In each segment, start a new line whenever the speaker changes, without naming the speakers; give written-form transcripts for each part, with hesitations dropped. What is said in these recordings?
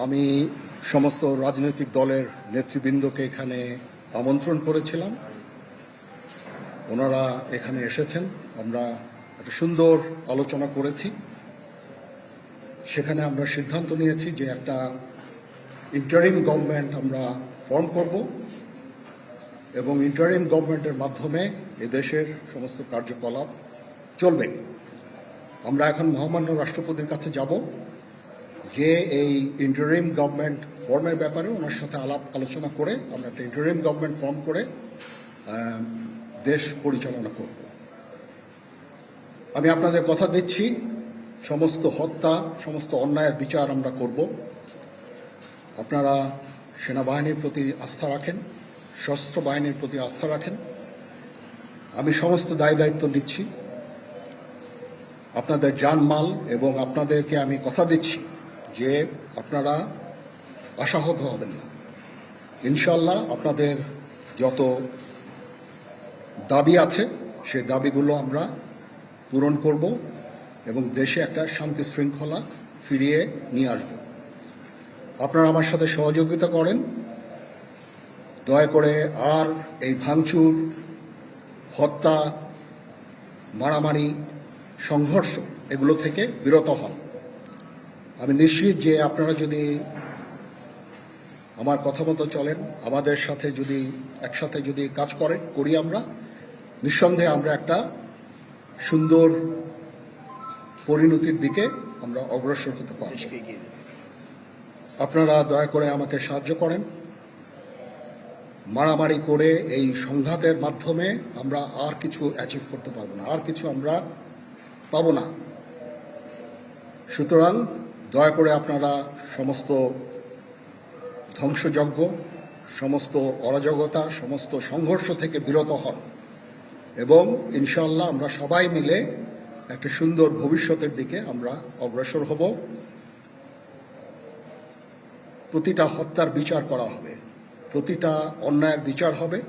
আমি সমস্ত রাজনৈতিক দলের নেতৃবৃন্দকে এখানে আমন্ত্রণ করেছিলাম। ওনারা এখানে এসেছেন। আমরা একটা সুন্দর আলোচনা করেছি। সেখানে আমরা সিদ্ধান্ত নিয়েছি যে একটা ইন্টারিম গভর্নমেন্ট আমরা ফর্ম করব এবং ইন্টারিম গভর্নমেন্টের মাধ্যমে এদেশের সমস্ত কার্যকলাপ চলবে। আমরা এখন মহামান্য রাষ্ট্রপতির কাছে যাব যে এই ইন্টারিম গভর্নমেন্ট ফর্মের ব্যাপারে ওনার সাথে আলোচনা করে আমরা একটা ইন্টারিম গভর্নমেন্ট ফর্ম করে দেশ পরিচালনা করব। আমি আপনাদের কথা দিচ্ছি, সমস্ত হত্যা, সমস্ত অন্যায়ের বিচার আমরা করব। আপনারা সেনাবাহিনীর প্রতি আস্থা রাখেন, সশস্ত্র বাহিনীর প্রতি আস্থা রাখেন। আমি সমস্ত দায়িত্ব নিচ্ছি। আপনাদের জানমাল এবং আপনাদেরকে আমি কথা দিচ্ছি যে আপনারা আশাহত হবেন না। ইনশাল্লাহ আপনাদের যত দাবি আছে সেই দাবিগুলো আমরা পূরণ করব এবং দেশে একটা শান্তি শৃঙ্খলা ফিরিয়ে নিয়ে আসব। আপনারা আমার সাথে সহযোগিতা করেন। দয়া করে আর এই ভাঙচুর, হত্যা, মারামারি, সংঘর্ষ এগুলো থেকে বিরত হন। আমি নিশ্চিত যে আপনারা যদি আমার কথা মতো চলেন, আমাদের সাথে যদি একসাথে যদি কাজ করি আমরা, নিঃসন্দেহে আমরা একটা সুন্দর পরিণতির দিকে আমরা অগ্রসর হতে পারি। আপনারা দয়া করে আমাকে সাহায্য করেন। মারামারি করে এই সংঘাতের মাধ্যমে আমরা আর কিছু অ্যাচিভ করতে পারবো না, আর কিছু আমরা পাবো না। সুতরাং দয়া করে আপনারা সমস্ত ধ্বংসযজ্ঞ, সমস্ত অরাজকতা, সমস্ত সংঘর্ষ থেকে বিরত হন এবং ইনশাআল্লাহ আমরা সবাই মিলে একটা সুন্দর ভবিষ্যতের দিকে আমরা অগ্রসর হব। প্রতিটা হত্যার বিচার করা হবে, প্রতিটা অন্যায়ের বিচার হবে।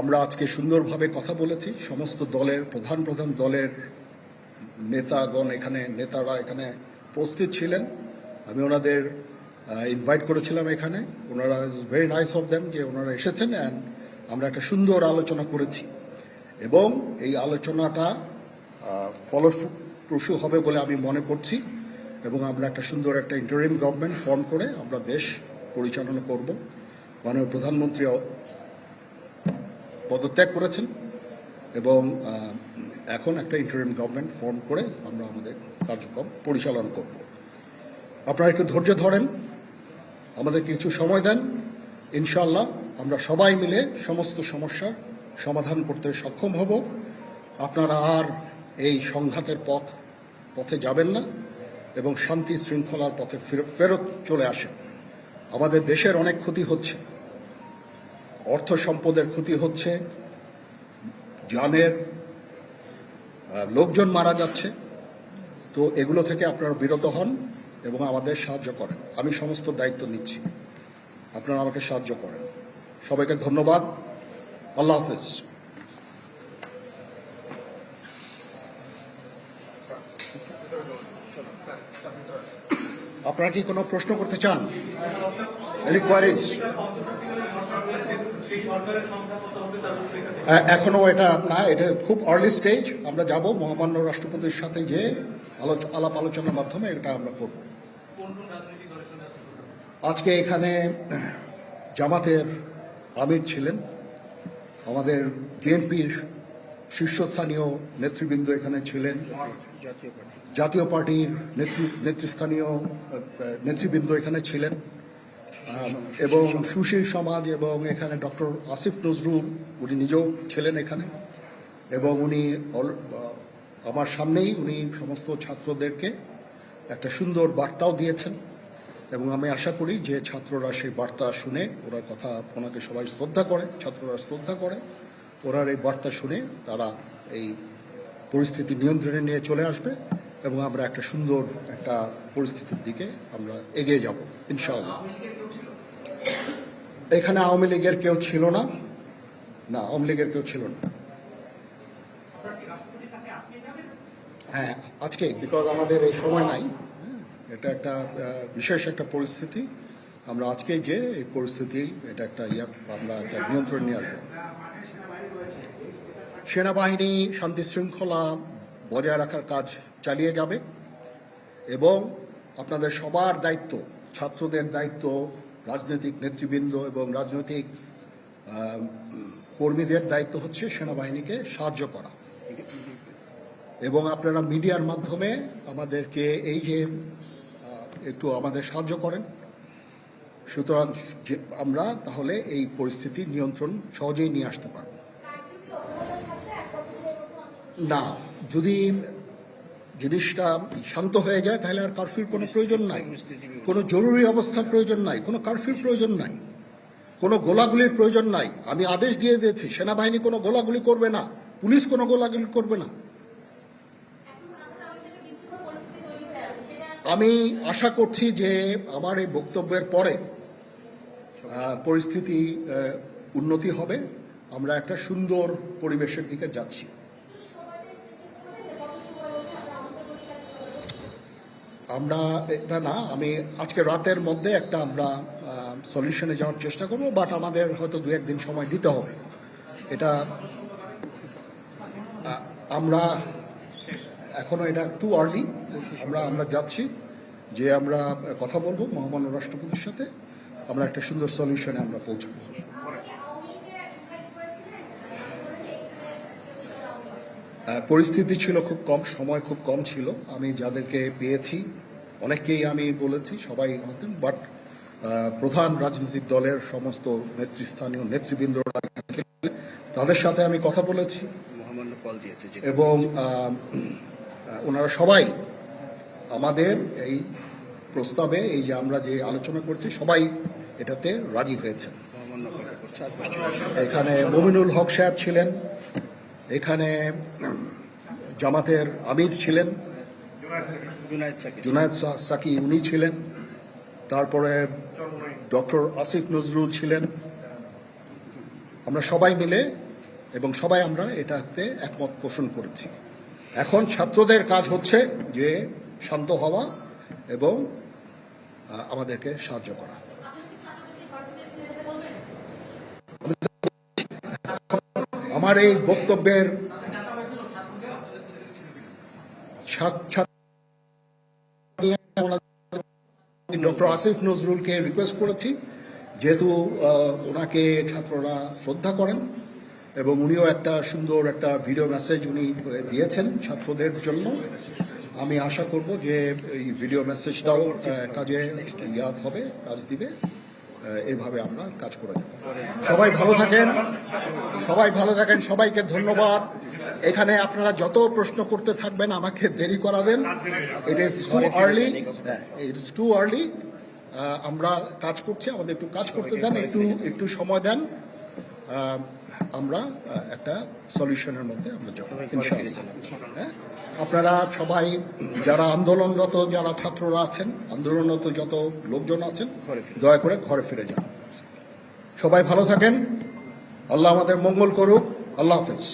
আমরা আজকে সুন্দরভাবে কথা বলেছি। সমস্ত দলের প্রধান দলের নেতারা এখানে উপস্থিত ছিলেন। আমি ওনাদের ইনভাইট করেছিলাম এখানে। ওনারা ভেরি নাইস অফ দেম যে ওনারা এসেছেন অ্যান্ড আমরা একটা সুন্দর আলোচনা করেছি এবং এই আলোচনাটা ফলপ্রসূ হবে বলে আমি মনে করছি এবং আমরা একটা সুন্দর একটা ইন্টারিম গভর্নমেন্ট ফর্ম করে আমরা দেশ পরিচালনা করব। মাননীয় প্রধানমন্ত্রী পদত্যাগ করেছেন এবং এখন একটা ইন্টারিম গভর্নমেন্ট ফর্ম করে আমরা আমাদের কার্যক্রম পরিচালনা করব। আপনারা একটু ধৈর্য ধরেন, আমাদের কিছু সময় দেন। ইনশাআল্লাহ আমরা সবাই মিলে সমস্ত সমস্যার সমাধান করতে সক্ষম হব। আপনারা আর এই সংঘাতের পথে যাবেন না এবং শান্তি শৃঙ্খলার পথে ফেরত চলে আসেন। আমাদের দেশের অনেক ক্ষতি হচ্ছে, অর্থ সম্পদের ক্ষতি হচ্ছে, জানের লোকজন মারা যাচ্ছে। তো এগুলো থেকে আপনারা বিরত হন এবং আমাদের সাহায্য করেন। আমি সমস্ত দায়িত্ব নিচ্ছি, আপনারা আমাকে সাহায্য করেন। সবাইকে ধন্যবাদ। আল্লাহ হাফেজ। আপনারা কি কোনো প্রশ্ন করতে চান? Any queries? এখনো এটা না, এটা খুব আর্লি স্টেজ। আমরা যাব মহামান্য রাষ্ট্রপতির সাথে যে আলাপ আলোচনার মাধ্যমে এটা আমরা করব। আজকে এখানে জামাতের আমির ছিলেন, আমাদের বিএনপির শীর্ষস্থানীয় নেতৃবৃন্দ এখানে ছিলেন, জাতীয় পার্টির নেতৃস্থানীয় নেতৃবৃন্দ এখানে ছিলেন এবং সুশীল সমাজ এবং এখানে ডক্টর আসিফ নজরুল উনি নিজেও ছিলেন এখানে এবং উনি আমার সামনেই উনি সমস্ত ছাত্রদেরকে একটা সুন্দর বার্তাও দিয়েছেন এবং আমি আশা করি যে ছাত্ররা সেই বার্তা শুনে ওনার কথা, ওনাকে সবাই শ্রদ্ধা করে, ছাত্ররা শ্রদ্ধা করে, ওনার এই বার্তা শুনে তারা এই পরিস্থিতি নিয়ন্ত্রণে নিয়ে চলে আসবে এবং আমরা একটা সুন্দর একটা পরিস্থিতির দিকে আমরা এগিয়ে যাব ইনশাআল্লাহ। এখানে আওয়ামী লীগের কেউ ছিল না, আওয়ামী লীগের কেউ ছিল না। হ্যাঁ, আজকে বিকজ আমাদের এই সময় নাই। এটা একটা বিশেষ একটা পরিস্থিতি। আমরা আজকে যে এই পরিস্থিতি এটা একটা আমরা একটা নিয়ন্ত্রণ নিয়ে আসবো। সেনাবাহিনী শান্তি শৃঙ্খলা বজায় রাখার কাজ চালিয়ে যাবে এবং আপনাদের সবার দায়িত্ব, ছাত্রদের দায়িত্ব, রাজনৈতিক নেতৃবৃন্দ এবং রাজনৈতিক কর্মীদের দায়িত্ব হচ্ছে সেনাবাহিনীকে সাহায্য করা এবং আপনারা মিডিয়ার মাধ্যমে আমাদেরকে এই যে একটু আমাদের সাহায্য করেন, সুতরাং আমরা তাহলে এই পরিস্থিতি নিয়ন্ত্রণ সহজেই নিয়ে আসতে পারব। না, যদি জিনিসটা শান্ত হয়ে যায় তাহলে আর কারফিউর কোনো প্রয়োজন নাই, কোনো জরুরি অবস্থার প্রয়োজন নাই, কোনো কারফিউর প্রয়োজন নাই, কোনো গোলাগুলির প্রয়োজন নাই। আমি আদেশ দিয়ে দিয়েছি সেনাবাহিনী কোনো গোলাগুলি করবে না, পুলিশ কোনো গোলাগুলি করবে না। আমি আশা করছি যে আমার এই বক্তব্যের পরে পরিস্থিতি উন্নতি হবে, আমরা একটা সুন্দর পরিবেশের দিকে যাচ্ছি। আমরা এটা না, আমি আজকে রাতের মধ্যে একটা আমরা সলিউশনে যাওয়ার চেষ্টা করবো, বাট আমাদের হয়তো 2-1 দিন সময় দিতে হবে। এটা আমরা এখনো এটা টু আর্লি, আমরা যাচ্ছি যে আমরা কথা বলবো মহামান্য রাষ্ট্রপতির সাথে, আমরা একটা সুন্দর সলিউশনে আমরা পৌঁছাবো। পরিস্থিতি ছিল খুব কম, সময় খুব কম ছিল। আমি যাদেরকে পেয়েছি অনেককেই আমি বলেছি, সবাই হতেন, বাট প্রধান রাজনৈতিক দলের সমস্ত নেতৃস্থানীয় নেতৃবৃন্দরা তাদের সাথে আমি কথা বলেছি এবং ওনারা সবাই আমাদের এই প্রস্তাবে, এই যে আমরা যে আলোচনা করছি, সবাই এটাতে রাজি হয়েছেন। এখানে মমিনুল হক সাহেব ছিলেন, এখানে জামাতের আমির ছিলেন, জুনায়েদ সাকি উনি ছিলেন, তারপরে ডক্টর আসিফ নজরুল ছিলেন। আমরা সবাই মিলে এবং সবাই আমরা এটাতে একমত পোষণ করেছি। এখন ছাত্রদের কাজ হচ্ছে যে শান্ত হওয়া এবং আমাদেরকে সাহায্য করা। আমার এই বক্তব্যের ডক্টর আসিফ নজরুলকে রিকোয়েস্ট করেছি, যেহেতু ওনাকে ছাত্ররা শ্রদ্ধা করেন এবং উনিও একটা সুন্দর একটা ভিডিও মেসেজ উনি দিয়েছেন ছাত্রদের জন্য। আমি আশা করব যে এই ভিডিও মেসেজটাও কাজে ইয়াদ হবে, কাজ দিবে। এইভাবে আমরা কাজ করে যাব। সবাই ভালো থাকেন, সবাই ভালো থাকেন, সবাইকে ধন্যবাদ। এখানে আপনারা যত প্রশ্ন করতে থাকবেন আমাকে দেরি করাবেন। It is too early, it's too early. আমরা কাজ করছি, আমাদের একটু কাজ করতে দেন, একটু সময় দেন, আমরা একটা সলিউশনের মধ্যে আমরা যাব ইনশাআল্লাহ। হ্যাঁ, আপনারা সবাই যারা আন্দোলনরত, যারা ছাত্ররা আছেন, আন্দোলনরত যত লোকজন আছেন, দয়া করে ঘরে ফিরে যান। সবাই ভালো থাকেন, আল্লাহ আমাদের মঙ্গল করুক। আল্লাহ হাফেজ।